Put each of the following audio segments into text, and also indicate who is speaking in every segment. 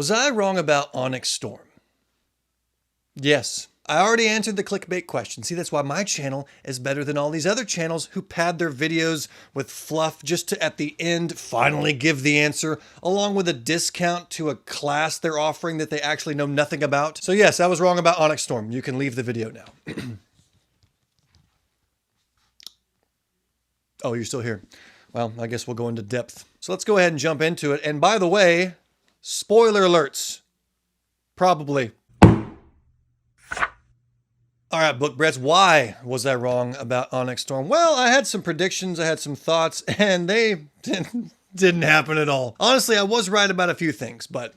Speaker 1: Was I wrong about Onyx Storm? Yes. I already answered the clickbait question. See, that's why my channel is better than all these other channels who pad their videos with fluff just to, at the end, finally give the answer, along with a discount to a class they're offering that they actually know nothing about. So yes, I was wrong about Onyx Storm. You can leave the video now. Oh, you're still here. Well, I guess we'll go into depth. So let's go ahead and jump into it. And by the way, spoiler alerts. Probably. All right, book brats, why was I wrong about Onyx Storm? Well, I had some predictions, I had some thoughts, and they didn't happen at all. Honestly, I was right about a few things, but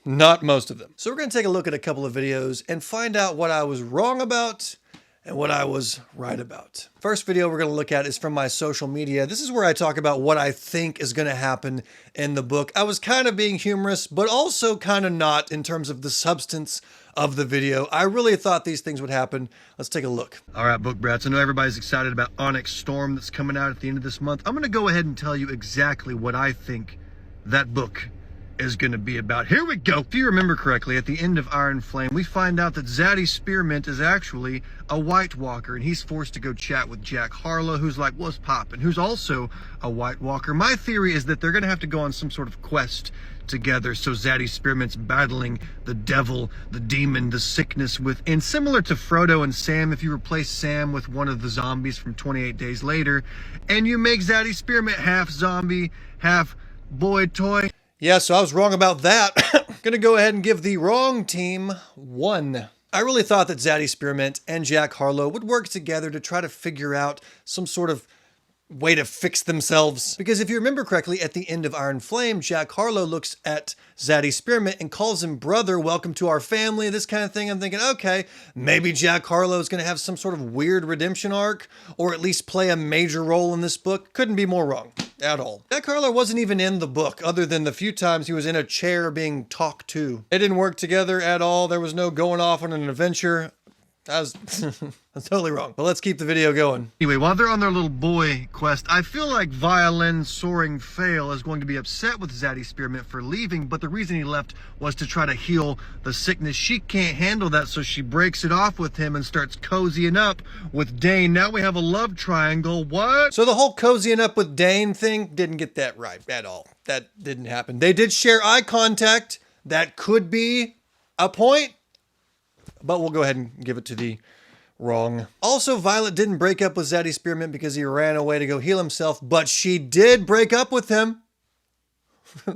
Speaker 1: not most of them. So we're going to take a look at a couple of videos and find out what I was wrong about and what I was right about. First video we're going to look at is from my social media. This is where I talk about what I think is going to happen in the book. I was kind of being humorous, but also kind of not in terms of the substance of the video. I really thought these things would happen. Let's take a look. All right, book brats, I know everybody's excited about Onyx Storm that's coming out at the end of this month. I'm going to go ahead and tell you exactly what I think that book is going to be about. Here we go. If you remember correctly, at the end of Iron Flame, we find out that Zaddy Spearmint is actually a White Walker, and he's forced to go chat with Jack Harlow, who's like, what's poppin', who's also a White Walker. My theory is that they're going to have to go on some sort of quest together, so Zaddy Spearmint's battling the devil, the demon, the sickness within. Similar to Frodo and Sam, if you replace Sam with one of the zombies from 28 Days Later, and you make Zaddy Spearmint half zombie, half boy toy. Yeah, so I was wrong about that. Gonna go ahead and give the wrong team 1. I really thought that Zaddy Spearmint and Jack Harlow would work together to try to figure out some sort of way to fix themselves. Because if you remember correctly, at the end of Iron Flame, Jack Harlow looks at Zaddy Spearmint and calls him brother, welcome to our family, this kind of thing. I'm thinking, okay, maybe Jack Harlow is going to have some sort of weird redemption arc, or at least play a major role in this book. Couldn't be more wrong at all. Jack Harlow wasn't even in the book, other than the few times he was in a chair being talked to. They didn't work together at all. There was no going off on an adventure. I was totally wrong, but let's keep the video going. Anyway, while they're on their little boy quest, I feel like Violin Soaring Fail is going to be upset with Zaddy Spearmint for leaving, but the reason he left was to try to heal the sickness. She can't handle that, so she breaks it off with him and starts cozying up with Dane. Now we have a love triangle. What? So the whole cozying up with Dane thing, didn't get that right at all. That didn't happen. They did share eye contact. That could be a point, but we'll go ahead and give it to the wrong. Also, Violet didn't break up with Zaddy Spearmint because he ran away to go heal himself, but she did break up with him.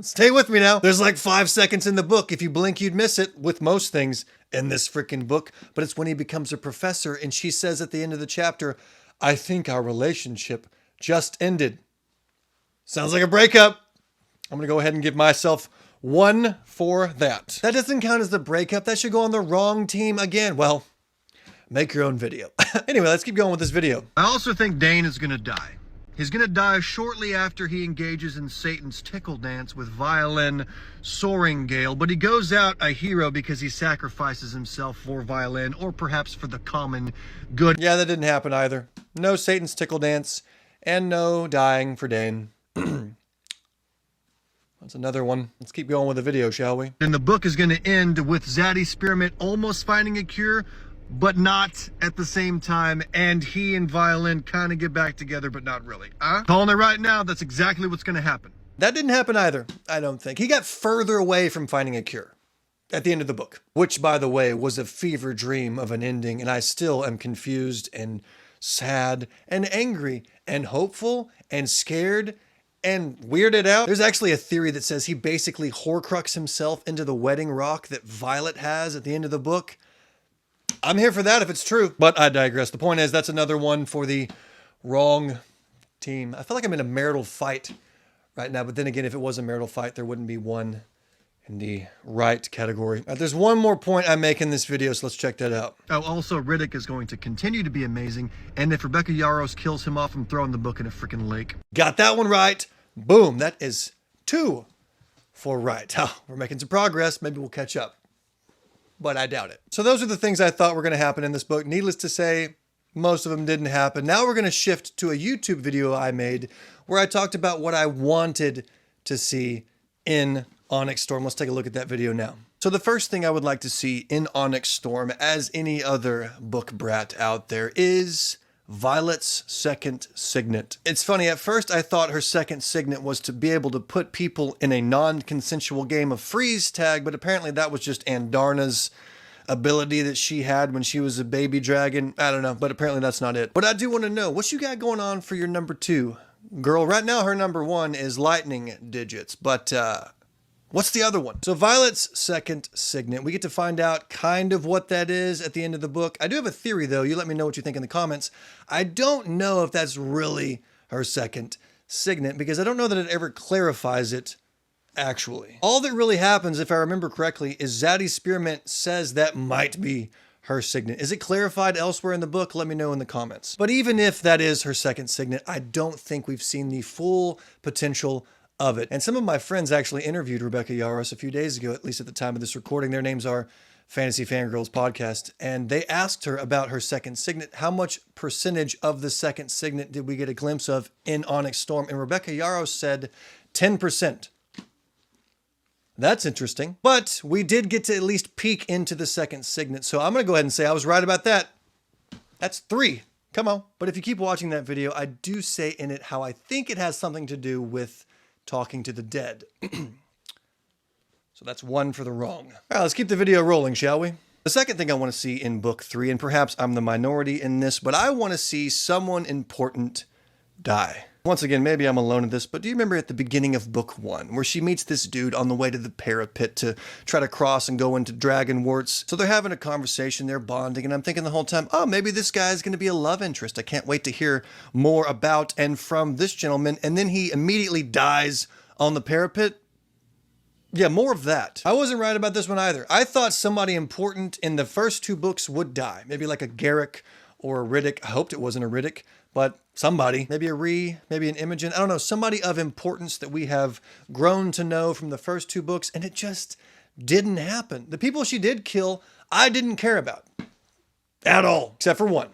Speaker 1: Stay with me now. There's like 5 seconds in the book. If you blink, you'd miss it with most things in this freaking book. But it's when he becomes a professor and she says at the end of the chapter, I think our relationship just ended. Sounds like a breakup. I'm going to go ahead and give myself 1 for that. That doesn't count as the breakup. That should go on the wrong team again. Well, make your own video. Anyway, let's keep going with this video. I also think Dane is going to die. He's going to die shortly after he engages in Satan's tickle dance with Violin Soaring Gale, but he goes out a hero because he sacrifices himself for Violin, or perhaps for the common good. Yeah, that didn't happen either. No Satan's tickle dance, and no dying for Dane. That's another one. Let's keep going with the video, shall we? And the book is going to end with Zaddy Spearmint almost finding a cure, but not at the same time. And he and Violin kind of get back together, but not really. Calling it right now, that's exactly what's going to happen. That didn't happen either, I don't think. He got further away from finding a cure at the end of the book, which, by the way, was a fever dream of an ending. And I still am confused and sad and angry and hopeful and scared and weirded out. There's actually a theory that says he basically Horcrux himself into the wedding rock that Violet has at the end of the book. I'm here for that if it's true, but I digress. The point is, that's another one for the wrong team. I feel like I'm in a marital fight right now, but then again, if it was a marital fight, there wouldn't be one in the right category. There's one more point I make in this video, so let's check that out. Oh, also, Riddick is going to continue to be amazing, and if Rebecca Yarros kills him off, I'm throwing the book in a freaking lake. Got that one right. Boom. That is 2 for right. Oh, we're making some progress. Maybe we'll catch up, but I doubt it. So those are the things I thought were going to happen in this book. Needless to say, most of them didn't happen. Now we're going to shift to a YouTube video I made where I talked about what I wanted to see in Onyx Storm. Let's take a look at that video now. So the first thing I would like to see in Onyx Storm, as any other book brat out there, is Violet's second signet. It's funny, at first I thought her second signet was to be able to put people in a non-consensual game of freeze tag, but apparently that was just Andarna's ability that she had when she was a baby dragon. I don't know, but apparently that's not it. But I do want to know, what you got going on for your number 2? Girl, right now her number 1 is lightning digits, but what's the other one? So Violet's second signet, we get to find out kind of what that is at the end of the book. I do have a theory though, you let me know what you think in the comments. I don't know if that's really her second signet because I don't know that it ever clarifies it actually. All that really happens, if I remember correctly, is Zaddy Spearmint says that might be her signet. Is it clarified elsewhere in the book? Let me know in the comments. But even if that is her second signet, I don't think we've seen the full potential of it. And some of my friends actually interviewed Rebecca Yarros a few days ago, at least at the time of this recording. Their names are Fantasy Fangirls Podcast. And they asked her about her second signet. How much percentage of the second signet did we get a glimpse of in Onyx Storm? And Rebecca Yarros said 10%. That's interesting. But we did get to at least peek into the second signet. So I'm going to go ahead and say I was right about that. That's 3. Come on. But if you keep watching that video, I do say in it how I think it has something to do with talking to the dead. So that's 1 for the wrong. All right, let's keep the video rolling, shall we? The second thing I want to see in book 3, and perhaps I'm the minority in this, but I want to see someone important die. Once again, maybe I'm alone in this, but do you remember at the beginning of book 1 where she meets this dude on the way to the parapet to try to cross and go into Dragonwarts? So they're having a conversation, they're bonding, and I'm thinking the whole time, oh, maybe this guy's going to be a love interest. I can't wait to hear more about and from this gentleman. And then he immediately dies on the parapet. Yeah, more of that. I wasn't right about this one either. I thought somebody important in the first 2 books would die. Maybe like a Garrick or a Riddick. I hoped it wasn't a Riddick, but somebody. Maybe a Ree, maybe an Imogen. I don't know, somebody of importance that we have grown to know from the first 2 books, and it just didn't happen. The people she did kill, I didn't care about. At all. Except for one.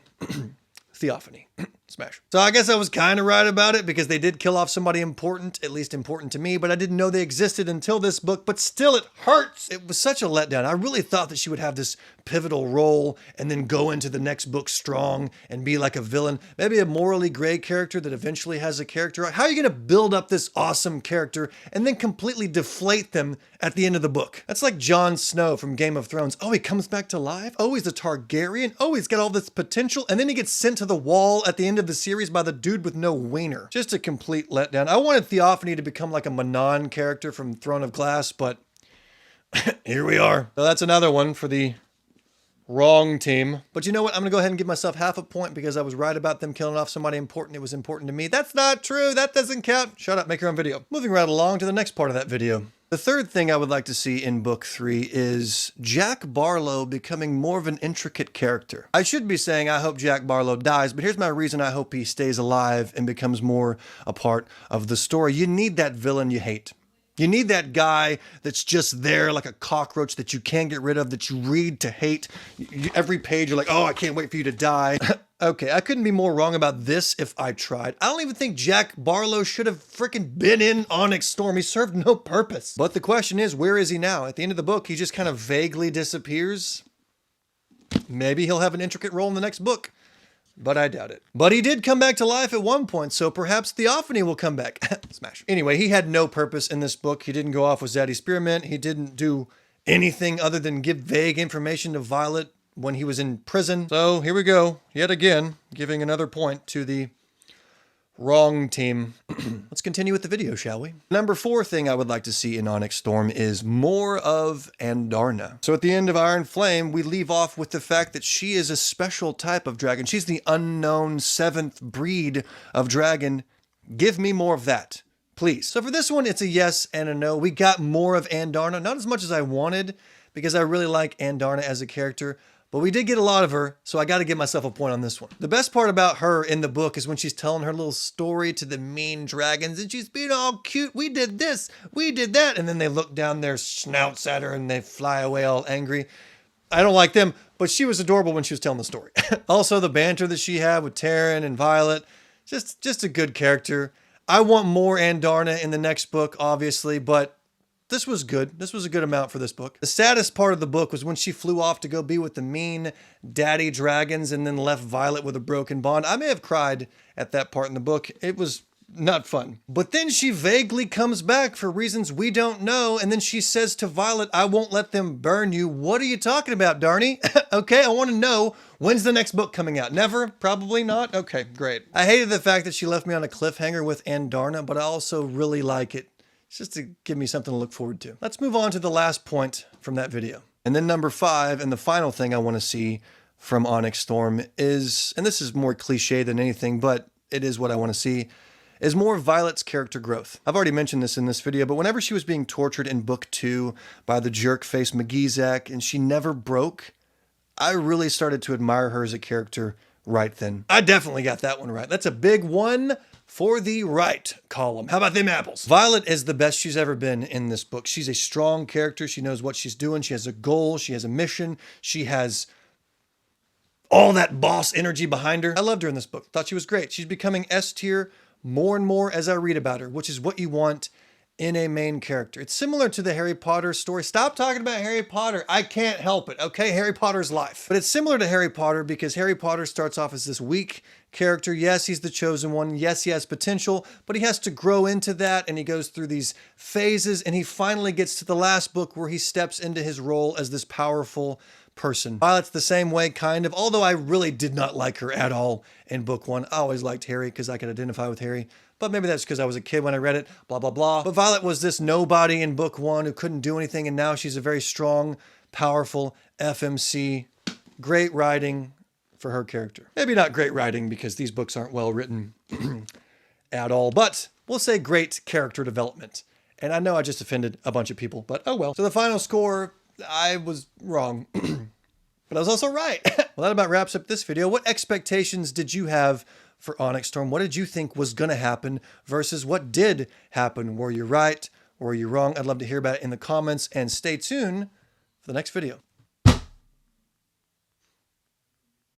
Speaker 1: Theophany. Smash. So I guess I was kind of right about it because they did kill off somebody important, at least important to me, but I didn't know they existed until this book, but still it hurts. It was such a letdown. I really thought that she would have this pivotal role and then go into the next book strong and be like a villain, maybe a morally gray character that eventually has a character. How are you going to build up this awesome character and then completely deflate them at the end of the book? That's like Jon Snow from Game of Thrones. Oh, he comes back to life. Oh, he's a Targaryen. Oh, he's got all this potential. And then he gets sent to the wall at the end of the series by the dude with no wiener. Just a complete letdown. I wanted Theophany to become like a Manon character from Throne of Glass, but here we are. So that's another one for the wrong team. But you know what? I'm gonna go ahead and give myself half a point because I was right about them killing off somebody important. It was important to me. That's not true. That doesn't count. Shut up. Make your own video. Moving right along to the next part of that video. The third thing I would like to see in book 3 is Jack Barlow becoming more of an intricate character. I should be saying I hope Jack Barlow dies, but here's my reason I hope he stays alive and becomes more a part of the story. You need that villain you hate. You need that guy that's just there like a cockroach that you can't get rid of, that you read to hate. Every page you're like, oh, I can't wait for you to die. Okay, I couldn't be more wrong about this if I tried. I don't even think Jack Barlow should have freaking been in Onyx Storm. He served no purpose. But the question is, where is he now? At the end of the book, he just kind of vaguely disappears. Maybe he'll have an intricate role in the next book, but I doubt it. But he did come back to life at one point, so perhaps Theophany will come back. Smash. Anyway, he had no purpose in this book. He didn't go off with Zaddy Spearmint. He didn't do anything other than give vague information to Violet when he was in prison. So here we go, yet again, giving another point to the wrong team. Let's continue with the video, shall we? Number 4 thing I would like to see in Onyx Storm is more of Andarna. So at the end of Iron Flame, we leave off with the fact that she is a special type of dragon. She's the unknown 7th breed of dragon. Give me more of that, please. So for this one, it's a yes and a no. We got more of Andarna, not as much as I wanted, because I really like Andarna as a character, but we did get a lot of her, so I got to give myself a point on this one. The best part about her in the book is when she's telling her little story to the mean dragons, and she's being all cute. We did this, we did that, and then they look down their snouts at her and they fly away all angry. I don't like them, but she was adorable when she was telling the story. Also, the banter that she had with Taryn and Violet, just a good character. I want more Andarna in the next book, obviously, but this was good. This was a good amount for this book. The saddest part of the book was when she flew off to go be with the mean daddy dragons and then left Violet with a broken bond. I may have cried at that part in the book. It was not fun. But then she vaguely comes back for reasons we don't know, and then she says to Violet, I won't let them burn you. What are you talking about, Darnie? Okay, I want to know, when's the next book coming out? Never? Probably not? Okay, great. I hated the fact that she left me on a cliffhanger with Andarna, but I also really like it. It's just to give me something to look forward to. Let's move on to the last point from that video. And then number 5, and the final thing I want to see from Onyx Storm is, and this is more cliche than anything, but it is what I want to see, is more Violet's character growth. I've already mentioned this in this video, but whenever she was being tortured in book 2 by the jerk-face McGeezak and she never broke, I really started to admire her as a character right then. I definitely got that one right. That's a big one for the right column. How about them apples? Violet is the best she's ever been in this book. She's a strong character. She knows what she's doing. She has a goal. She has a mission. She has all that boss energy behind her. I loved her in this book. Thought she was great. She's becoming S tier more and more as I read about her, which is what you want in a main character. It's similar to the Harry Potter story. Stop talking about Harry Potter. I can't help it, okay? Harry Potter's life. But it's similar to Harry Potter because Harry Potter starts off as this weak character. Yes, he's the chosen one. Yes, he has potential, but he has to grow into that, and he goes through these phases, and he finally gets to the last book where he steps into his role as this powerful person. Violet's the same way, kind of, although I really did not like her at all in book 1. I always liked Harry because I could identify with Harry, but maybe that's because I was a kid when I read it, blah, blah, blah. But Violet was this nobody in book 1 who couldn't do anything, and now she's a very strong, powerful FMC. Great writing for her character. Maybe not great writing because these books aren't well written at all, but we'll say great character development. And I know I just offended a bunch of people, but oh well. So the final score, I was wrong, but I was also right. Well, that about wraps up this video. What expectations did you have for Onyx Storm? What did you think was going to happen versus what did happen? Were you right? Or were you wrong? I'd love to hear about it in the comments, and stay tuned for the next video.